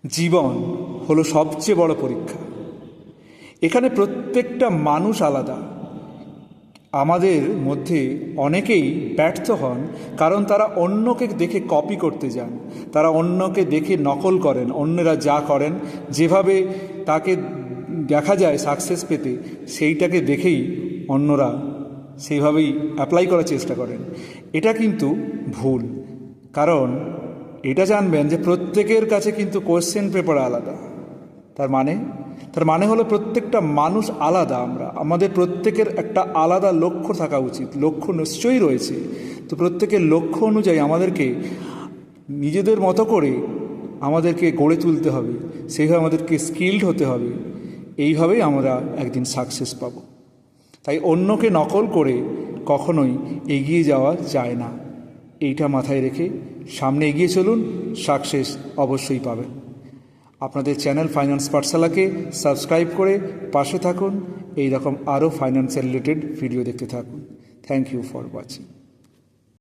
জীবন হলো সবচেয়ে বড় পরীক্ষা। এখানে প্রত্যেকটা মানুষ আলাদা। আমাদের মধ্যে অনেকেই ব্যর্থ হন কারণ তারা অন্যকে দেখে কপি করতে যান, তারা অন্যকে দেখে নকল করেন। অন্যরা যা করেন, যেভাবে তাকে দেখা যায় সাকসেস পেতে, সেইটাকে দেখেই অন্যরা সেইভাবেই অ্যাপ্লাই করার চেষ্টা করেন। এটা কিন্তু ভুল। কারণ এটা জানবেন যে প্রত্যেকের কাছে কিন্তু কোয়েশ্চেন পেপার আলাদা। তার মানে হলো প্রত্যেকটা মানুষ আলাদা। আমাদের প্রত্যেকের একটা আলাদা লক্ষ্য থাকা উচিত। লক্ষ্য নিশ্চয়ই রয়েছে, তো প্রত্যেকের লক্ষ্য অনুযায়ী আমাদেরকে নিজেদের মতো করে আমাদেরকে গড়ে তুলতে হবে, সেইভাবে আমাদেরকে স্কিলড হতে হবে। এইভাবেই আমরা একদিন সাকসেস পাব। তাই অন্যকে নকল করে কখনোই এগিয়ে যাওয়া যায় না। এইটা মাথায় রেখে সামনে এগিয়ে চলুন, সাকসেস অবশ্যই পাবেন। আপনাদের চ্যানেল ফাইন্যান্স পাঠশালাকে সাবস্ক্রাইব করে পাশে থাকুন। এই রকম আরও ফাইন্যান্সিয়াল রিলেটেড ভিডিও দেখতে থাকুন। Thank you for watching.